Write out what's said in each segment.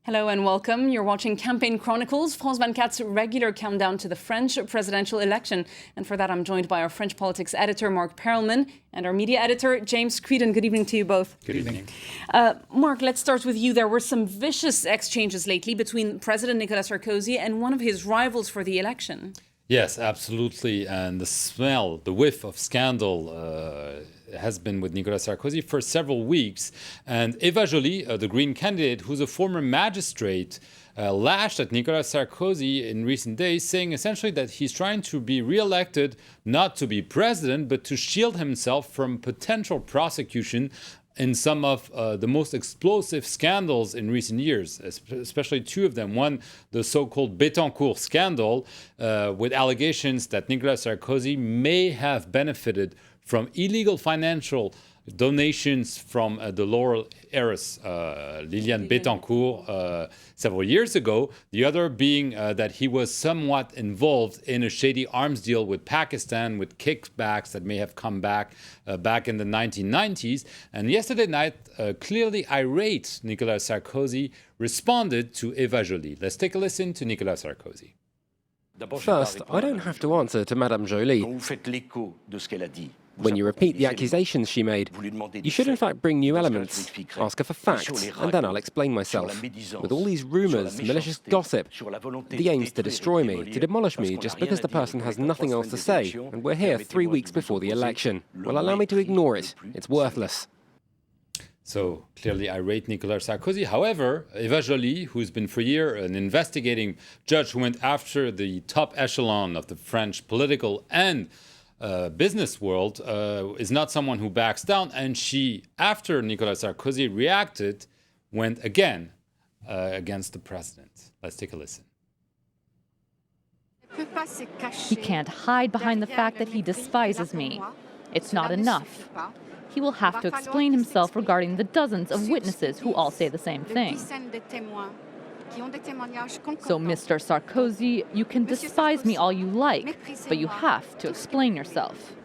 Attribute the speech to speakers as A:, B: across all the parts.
A: Hello and welcome. You're watching Campaign Chronicles, France 24's regular countdown to the French presidential election. And for that, I'm joined by our French politics editor, Mark Perelman, and our media editor, James Creedon. Good evening to you both.
B: Good evening.
A: Mark, let's start with you. There were some vicious exchanges lately between President Nicolas Sarkozy and one of his rivals for the election.
B: Yes, absolutely. And the smell, the whiff of scandal has been with Nicolas Sarkozy for several weeks. And Eva Joly, the Green candidate, who's a former magistrate, lashed at Nicolas Sarkozy in recent days, saying essentially that he's trying to be re-elected, not to be president, but to shield himself from potential prosecution in some of the most explosive scandals in recent years, especially two of them. One, the so-called Betancourt scandal, with allegations that Nicolas Sarkozy may have benefited from illegal financial donations from the Laurel heiress, Liliane Betancourt, several years ago. The other being that he was somewhat involved in a shady arms deal with Pakistan, with kickbacks that may have come back in the 1990s. And yesterday night, clearly irate Nicolas Sarkozy responded to Eva Joly. Let's take a listen to Nicolas Sarkozy.
C: First, I don't have to answer to Madame Joly. When you repeat the accusations she made, you should in fact bring new elements, ask her for facts, and then I'll explain myself. With all these rumours, malicious gossip, the aim's to destroy me, to demolish me just because the person has nothing else to say, and we're here 3 weeks before the election. Well, allow me to ignore it. It's worthless.
B: So clearly irate Nicolas Sarkozy. However, Eva Joly, who's been for years an investigating judge who went after the top echelon of the French political and business world, is not someone who backs down. And she, after Nicolas Sarkozy reacted, went again against the president. Let's take a listen.
D: He can't hide behind the fact that he despises me. It's not enough. He will have to explain himself regarding the dozens of witnesses who all say the same thing. So, Mr. Sarkozy, you can despise me all you like, but you have to explain yourself.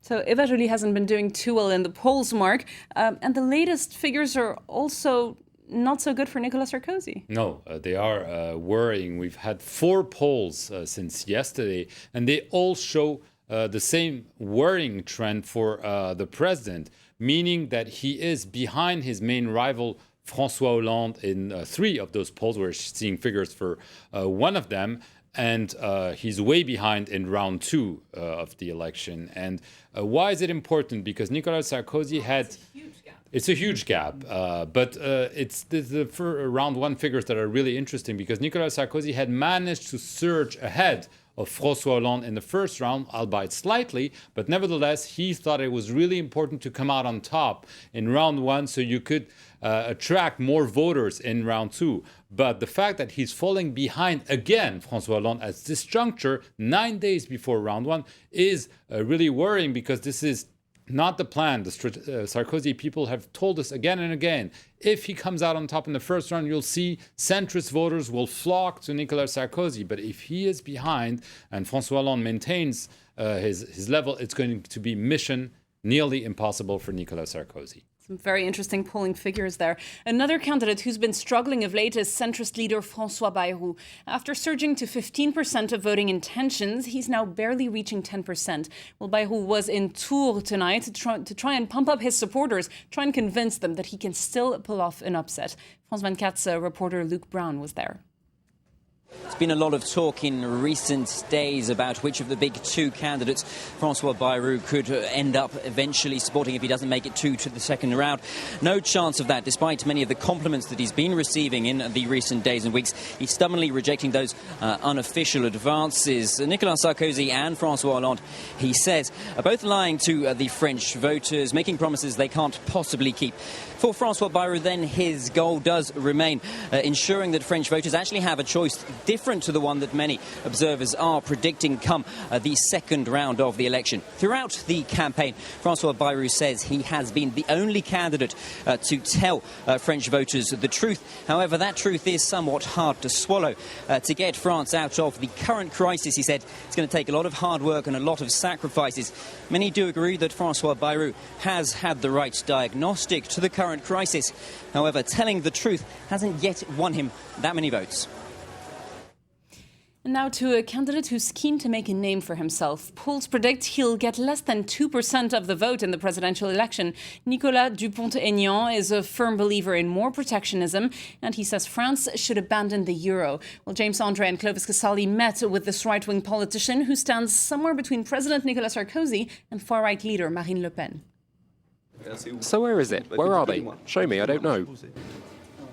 A: So Eva Joly hasn't been doing too well in the polls, Mark. And the latest figures are also not so good for Nicolas Sarkozy.
B: No, they are worrying. We've had 4 polls since yesterday, and they all show the same worrying trend for the president, meaning that he is behind his main rival, François Hollande, in 3 of those polls. We're seeing figures for 1 of them, and he's way behind in round 2 of the election. And why is it important? Because Nicolas Sarkozy had... It's a huge gap, but it's the for round 1 figures that are really interesting, because Nicolas Sarkozy had managed to surge ahead of François Hollande in the first round, albeit slightly, but nevertheless, he thought it was really important to come out on top in round 1 so you could attract more voters in round 2. But the fact that he's falling behind again, François Hollande, at this juncture, 9 days before round 1, is really worrying, because this is not the plan. The Sarkozy people have told us again and again, if he comes out on top in the first round, you'll see centrist voters will flock to Nicolas Sarkozy. But if he is behind and François Hollande maintains his level, it's going to be mission nearly impossible for Nicolas Sarkozy.
A: Some very interesting polling figures there. Another candidate who's been struggling of late is centrist leader François Bayrou. After surging to 15% of voting intentions, he's now barely reaching 10%. Well, Bayrou was in Tours tonight to try and pump up his supporters, try and convince them that he can still pull off an upset. France 24's reporter Luke Brown was there.
E: There's been a lot of talk in recent days about which of the big 2 candidates François Bayrou could end up eventually supporting if he doesn't make it to the second round. No chance of that, despite many of the compliments that he's been receiving in the recent days and weeks. He's stubbornly rejecting those unofficial advances. Nicolas Sarkozy and François Hollande, he says, are both lying to the French voters, making promises they can't possibly keep. For François Bayrou, then, his goal does remain ensuring that French voters actually have a choice different to the one that many observers are predicting come the second round of the election. Throughout the campaign, François Bayrou says he has been the only candidate to tell French voters the truth. However, that truth is somewhat hard to swallow. To get France out of the current crisis, he said, it's going to take a lot of hard work and a lot of sacrifices. Many do agree that François Bayrou has had the right diagnostic to the current crisis. However, telling the truth hasn't yet won him that many votes.
A: And now to a candidate who's keen to make a name for himself. Polls predict he'll get less than 2% of the vote in the presidential election. Nicolas Dupont-Aignan is a firm believer in more protectionism, and he says France should abandon the euro. Well, James Andre and Clovis Casali met with this right-wing politician who stands somewhere between President Nicolas Sarkozy and far-right leader Marine Le Pen.
C: So where is it? Where are they? Show me, I don't know.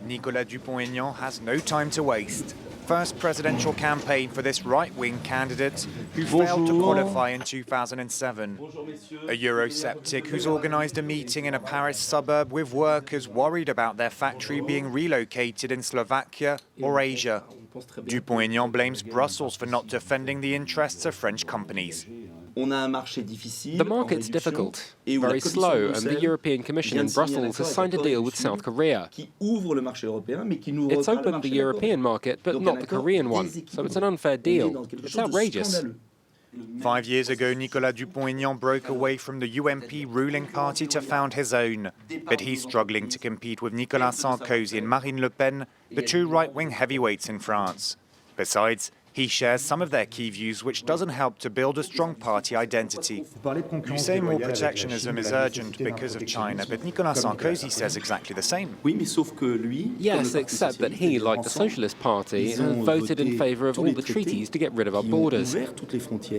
F: Nicolas Dupont-Aignan has no time to waste. First presidential campaign for this right-wing candidate who failed to qualify in 2007. A Eurosceptic who's organised a meeting in a Paris suburb with workers worried about their factory being relocated in Slovakia or Asia. Dupont-Aignan blames Brussels for not defending the interests of French companies.
C: The market's difficult, very slow, and the European Commission in Brussels has signed a deal with South Korea. It's opened the European market, but not the Korean one, so it's an unfair deal. It's outrageous.
F: 5 years ago, Nicolas Dupont-Aignan broke away from the UMP ruling party to found his own. But he's struggling to compete with Nicolas Sarkozy and Marine Le Pen, the two right-wing heavyweights in France. Besides, he shares some of their key views, which doesn't help to build a strong party identity. You say more protectionism is urgent because of China, but Nicolas Sarkozy says exactly the same.
C: Yes, except that he, like the Socialist Party, has voted in favour of all the treaties to get rid of our borders.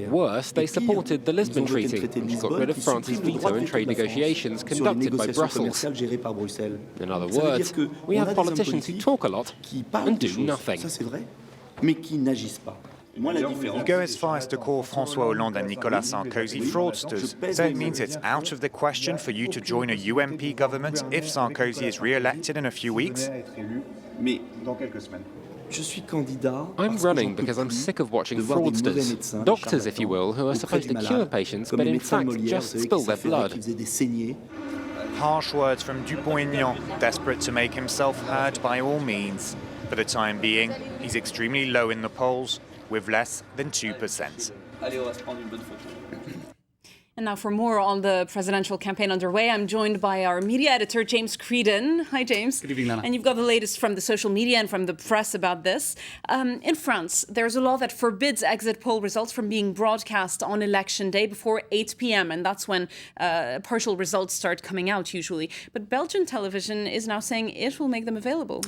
C: Worse, they supported the Lisbon Treaty, which got rid of France's veto in trade negotiations conducted by Brussels. In other words, we have politicians who talk a lot and do nothing.
F: You go as far as to call François Hollande and Nicolas Sarkozy fraudsters, so it means it's out of the question for you to join a UMP government if Sarkozy is re-elected in a few weeks?
C: I'm running because I'm sick of watching fraudsters, doctors, if you will, who are supposed to cure patients but in fact just spill their blood.
F: Harsh words from Dupont-Aignan, desperate to make himself heard by all means. For the time being, he's extremely low in the polls, with less than 2%.
A: And now for more on the presidential campaign underway, I'm joined by our media editor, James Creedon. Hi, James.
G: Good evening, Lana.
A: And you've got the latest from the social media and from the press about this. In France, there's a law that forbids exit poll results from being broadcast on election day before 8 p.m. And that's when partial results start coming out, usually. But Belgian television is now saying it will make them available.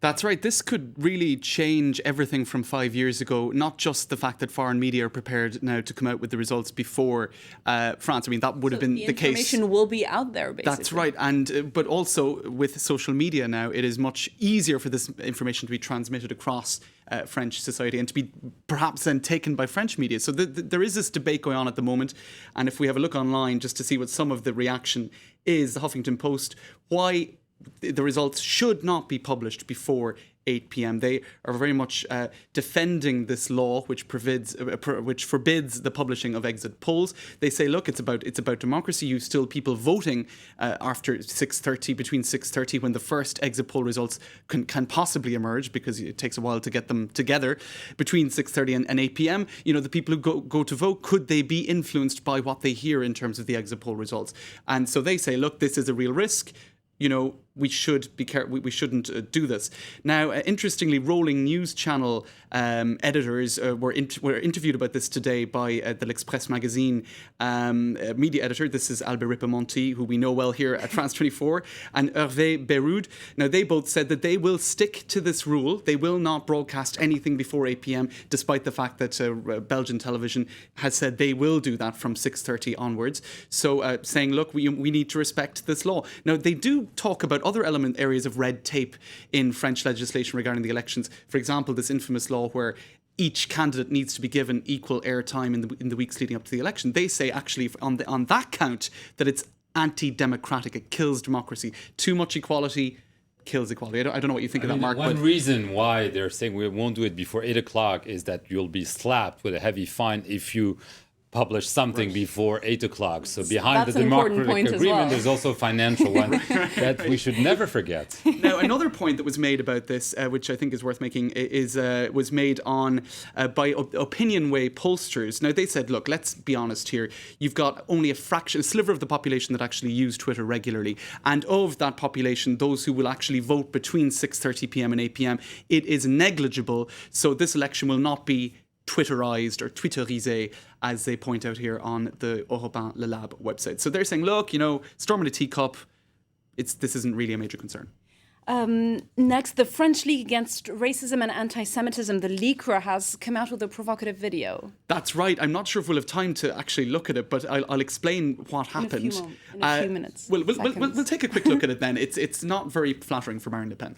G: That's right. This could really change everything from 5 years ago, not just the fact that foreign media are prepared now to come out with the results before France. I mean, that would have been the case.
A: The information will be out there, basically.
G: That's right. And but also with social media now, it is much easier for this information to be transmitted across French society and to be perhaps then taken by French media. So there is this debate going on at the moment. And if we have a look online just to see what some of the reaction is, the Huffington Post, why the results should not be published before 8 p.m. They are very much defending this law, which forbids the publishing of exit polls. They say, look, it's about democracy. You still people voting after 6:30, between 6:30, when the first exit poll results can possibly emerge, because it takes a while to get them together. Between 6:30 and 8 p.m., you know, the people who go to vote, could they be influenced by what they hear in terms of the exit poll results? And so they say, look, this is a real risk. You know, we should be careful. We shouldn't do this. Now, interestingly, Rolling News Channel editors were interviewed about this today by the L'Express magazine media editor. This is Albert Ripamonti, who we know well here at France 24, and Hervé Beroud. Now, they both said that they will stick to this rule. They will not broadcast anything before 8 p.m., despite the fact that Belgian television has said they will do that from 6:30 onwards. So saying, look, we need to respect this law. Now, they do talk about other areas of red tape in French legislation regarding the elections. For example, this infamous law where each candidate needs to be given equal airtime in the weeks leading up to the election. They say actually on that count that it's anti-democratic. It kills democracy. Too much equality kills equality. I don't know what you think of that, Mark.
B: One reason why they're saying we won't do it before 8 o'clock is that you'll be slapped with a heavy fine if you publish something before 8 o'clock. So behind the democratic agreement, there's also a financial one that we should never forget.
G: Now, another point that was made about this, which I think is worth making, is was made on by Opinion Way pollsters. Now, they said, look, let's be honest here. You've got only a sliver of the population that actually use Twitter regularly. And of that population, those who will actually vote between 6:30 p.m. and 8 p.m., it is negligible. So this election will not be Twitterized or Twitterisé, as they point out here on the Europe 1 Le Lab website. So they're saying, look, storm in a teacup, this isn't really a major concern.
A: Next, the French League Against Racism and Anti-Semitism, the LICRA, has come out with a provocative video.
G: That's right. I'm not sure if we'll have time to actually look at it, but I'll explain what happened.
A: In a few minutes.
G: We'll take a quick look at it then. It's not very flattering for Marine Le Pen.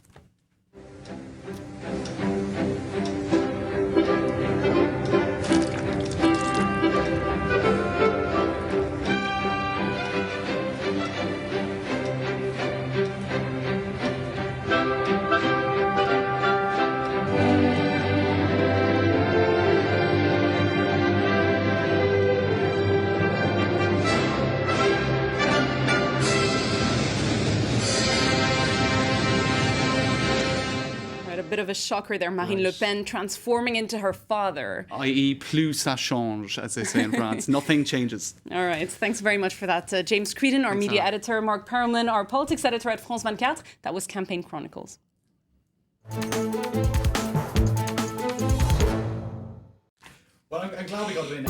A: Bit of a shocker there, Marine Le Pen transforming into her father.
G: I.e. plus ça change, as they say in France. Nothing changes.
A: All right, thanks very much for that. James Creedon, our media editor, Mark Perelman, our politics editor at France 24. That was Campaign Chronicles.
G: Well, I'm glad we got it in.